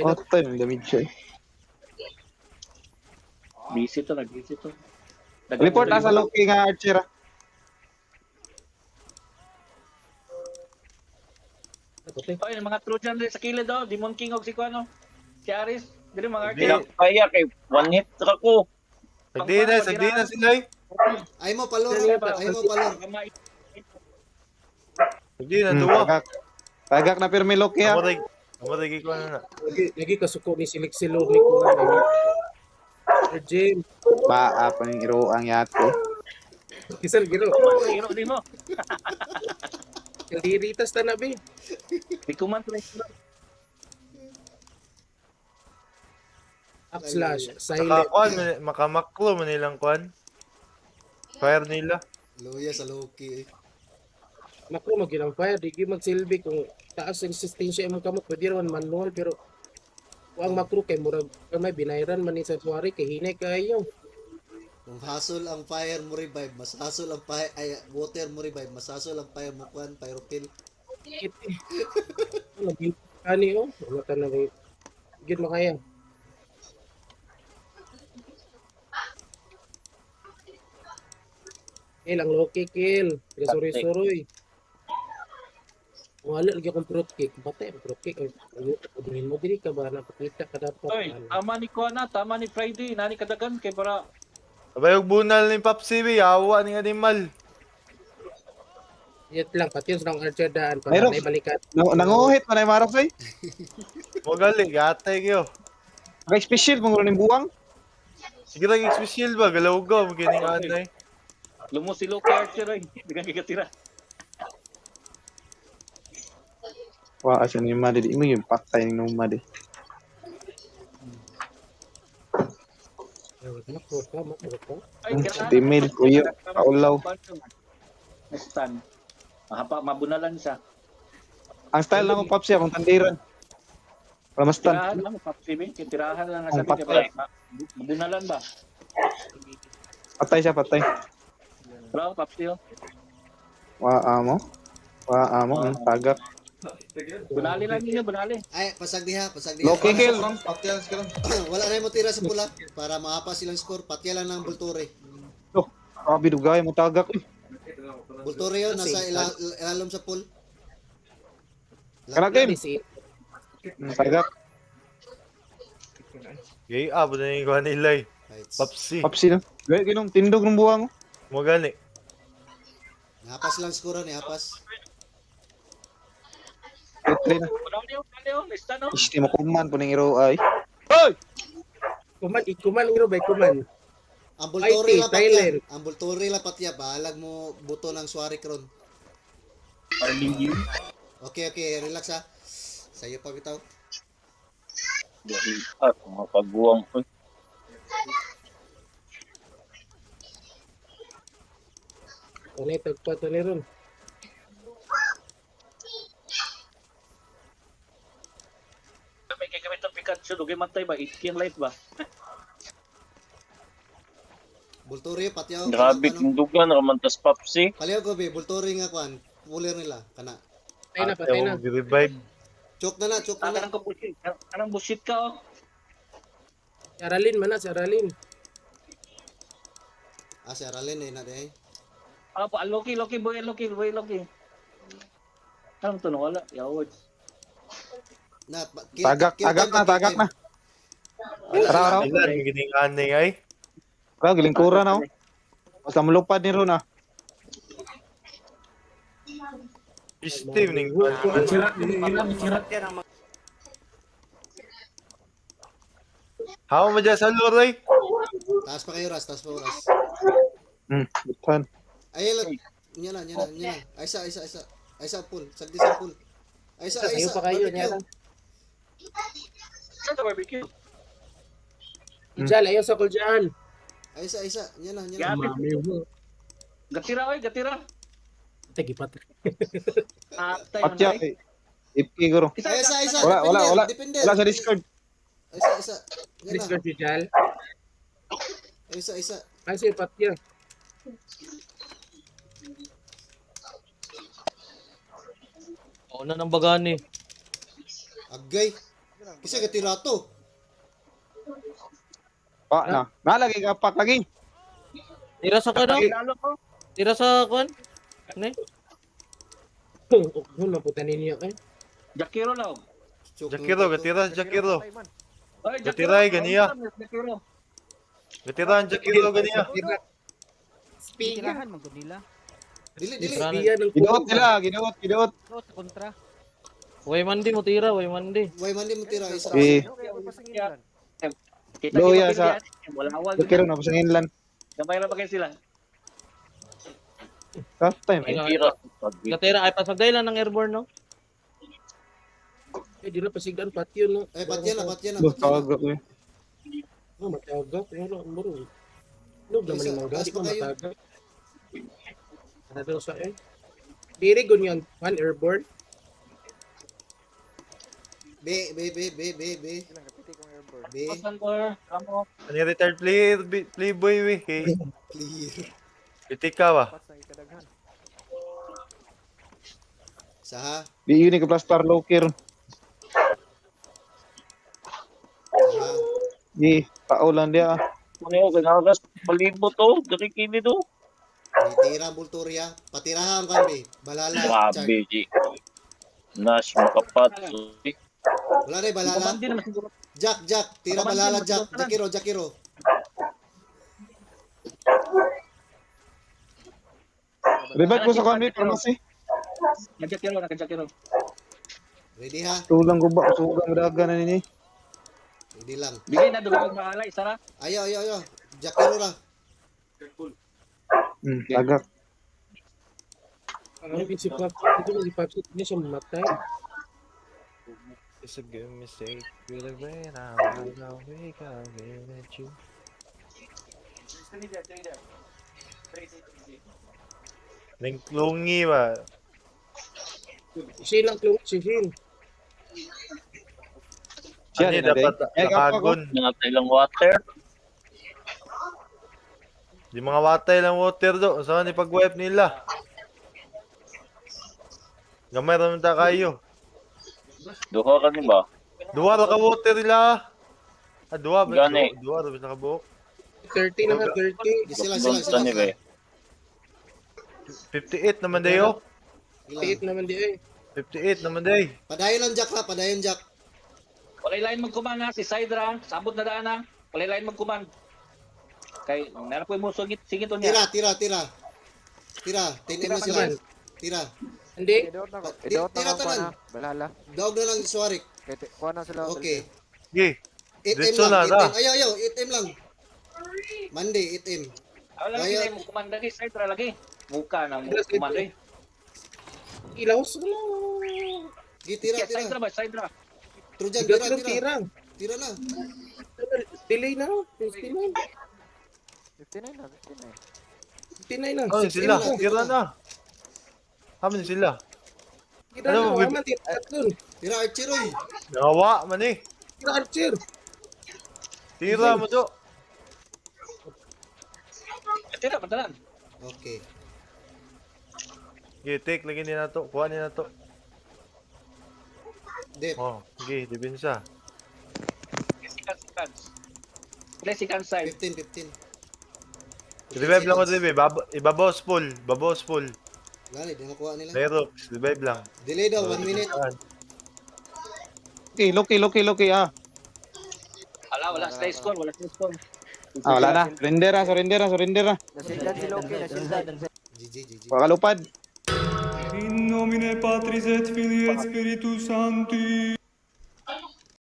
Oh, Pilot. tayo ng damage siya. Busy to, nag-busy to. Report nasa Loki nga Archer. Okay. Oh, yung mga Trojan rin sa kilid daw. Demon King og si Kuano. Si Aris. Dili mga Hindi archer. na kaya kay one hit ako. Sagdi na sila eh. Ay mo palor. Dali Ay mo palor. Sagdi na duwa. Tagak. Tagak na pirmi Loki ha. Amatay ko na. Lagi kasuko ni Silik-Silog ni Kuan. Jim. Baa pa ng iro ang yate. Kisal gino. Hero din mo. Diritas ta na be. Di kuman to. Upslash. Silent. Makakuan, makamaklo man nilang kuan. Fire nila. Luya sa Loki. Makro mag fire. Di magsilbi kung taas ang resistensya imong kamot. Pwede raman manual pero ang makro kay murag may binayran man ni sa tuwari kay hinay kayo. Kung hasol ang fire mo revive, mas hasol ang fire ay water mo revive, mas hasol ang fire mo kuan, pyrokill. Ano ani oh. Wala ta na may gid makaya. Ang Loki kill. Suri-suri. Wala lagi akong fruit cake. Batay ang fruit cake. Uduhin mo diri ka ba? Napakita ka dapat. Oy, tama ni Kuana, tama ni Friday. Nani kadagan kay para Abay yung bunal ni Papsi, yawa ni animal. Yet lang, pati yung ng Archer daan. Para Mayroon. may balikan. Nanguhit man ay Marok say. Magali, gatay kayo. Kay special mong ning buwang. Sige lang special ba, galaw ko, magining anay. lumo si Loki Archer ay. Digan gigatira. Wa asa ni Madi di mo yung patay ning Madi. Makro ka. Ay, Timid kuyo, kaulaw. Stan. Mahapa mabunalan siya. Ang style na mo Papsi akong tandiran. Para mas tan. Tirahan lang papsibi, tirahan lang Ang sabi kay patay. para mabunalan ba? Patay siya, patay. Bro, papsi oh. Wa amo. Tagak. Bunali lang ninyo, bunali. Ay, pasag diha. Loki kill. Wala na mo tira sa pula para maapa silang score. Patya lang ng Bultore. Oh, abi dugay mo tagak. Bultore yun, nasa ilalom sa pool. Kana game. Si Tagak. Gay, abot na yung kuha nila eh. Right. Papsi, Papsi na. Gaya ginong tindog ng buwang. magali. Nahapas lang score ni hapas. Tutli na. Bunali oh, lista no. Isti mo kuman po ning iro ay. Hoy! Kuman iro ba kuman. Ang Bultore IT, lang patya. Thailand. Ang Bultore lang patya. Bahalag mo buto ng Suari Kron. Okay, relax ha. Sa'yo pa bitaw. At mga pagbuwang ko. Unay tagpa to ni ron. May kay gamit ng Pikachu, dugay matay ba? Itkin light ba? Bultore patya. Grabe kong dugan, ramantas Papsi. Paliw ko be, Bultore nga kwan. Pulir nila. Kana. Patay na. Choke Revive. na. Kanang ka bullshit. Kanang bullshit ka oh. Si Aralin man na, si Aralin. Si Aralen na de. Ah, pa Loki, boy. Kanang to no wala. Yawad. Tagak na. Tara. Ilan, magining anay ay. Ka gilingkura na. Basta mulupad ni Ron ah. Steve ning Hawa mo dyan sa luray. Taas pa kayo ras. Butan. Ay, nya na. Ay, isa pool. Sagdi sa pool. Ay, isa. Sayo pa kayo niya lang. Sa barbecue. Ijal, ayaw sa kuljaan. Ay, isa. Nya na. Gabi. Gatira oy, gatira. Tagipat. Tay Patya man. kay. Ipki guro. Ay, isa. Wala. Depende. Wala sa Discord. Ay, isa. Nya na. Discord si Jal. Ay, isa. Ay, si Patya. Una ng bagani. Agay. Kasi gatirato. Na. Nalagi ka pak lagi. Tira sa kuan, no? Lalo ko. Tira sa kuan. Ne? Huwag puta ninyo eh. Jakiro na. Jakiro, gatira, Jakiro. Oy, Gatira, ganiya. Jakiro. Gatira, Jakiro, ganiya. Spiga. Tirahan man gud nila. Dili. Tira. Spiga ng Ginuot nila, ginuot. Lo sa kontra. Way mandi mo tira, way mandi. Way man di mo tira isa. Eh, Okay, ako pasangin. Kita Loya kita sa- wala wala. Kiro na pasangin lan. Gamay na ba kayo sila? Last time. May tira. Gatira ay pasagday lang ng airborne, no? Eh, di na pasigdan patio no. Eh, patyan na. Tawag ko. Oh, matagak. Pero, muro. Lug naman yung mga di ko matagak. Ano daw sa eh? Diri gun yan. One airborne. B. Ilang kapiti kong airborne. B. Center, kamo. Ano yung retired playboy, we? Hey, Clear. pitik ka ba? Pas na ikadaghan. Saha. Di yun ka plastar locker. Saha. Di, paulan dia. Ano yung ganagas? Palibot to. Dari kini to. Tira bulturya. Patirahan kami. Balala. Char. Grabe, G. Nash, makapat. Wala na balala. Pamandi naman siguro. Jack. Tira balala, Jack. Jakiro. Revive ko sa kami, pharmacy. Nagjakiro. Ready ha? Tulang ko ba? Sugang daga na nini. Ready lang. Bigay na dugang mahalay, Sara. Ayo. Jakiro ra. Tagak. Ang si Pop. Ito mo si Pop. Hindi siya mamatay. It's a good mistake. Feel it when I wake up with you. Ningklungi ba? Siya lang klong. Siya. Siya Ano din dapat nakagon? Nangatay lang water. Di mga watay lang water do. Saan ni pag-wipe nila? Gamay raman ta kayo. Duha ka ni ba? Duwa ra ka water nila. Duwa ba? Gani. Duwa ra ba sa kabuok? 30 na nga, 30. Sila. Gonsa ni be. 58 naman dayo. Tiit naman di eh. 58 naman day. Padayon lang Jack ha. Padayon Jack. Walay lain magkuman na si Sidra, sabot na daan na. Walay lain magkuman. Kay meron po mo singit niya. Tira. 10M na sila. Tira. Hindi. Idot na ko. Tira Idot na ko tanan. na. Balala. Daog na lang suwarik. Kaya kuha na sila. Okay. Gi. 8M Dito lang. na, 8M. Ayaw. 8M lang. Monday, 8M. Wala lagi Kaya- na mo kumanda kay Sidra lagi. Muka na mo kumanda. Ilaw sa mo. Tira. Sidra ba Sidra? Trojan, Tiga tira. tirang. Tira na. Delay na. 59. 59 na. 59. 59 na. Oh, 6M sila. na. Tira na. Haman sila. Tira Ano, na. with- Waman tira dun. Tira Archer oy. Nawa man eh. Tira Archer. Tira mo do. Tira padalan. Okay. Gi, take lagi ni nato. Kuha ni nato. Dep. Oh, gi, dibinsa. Classic side. 15. Revive lang ko revive. Ibabaws full. Babaws full. Gani, di makuha nila. Lerox, revive lang. Delay daw, 1 minute. Loki ah. Wala stay score. Wala na. Surrender. Nasildan si Loki. Nasildan. GG. Pakalupad. In nomine Patris et Filii et Spiritus Sancti.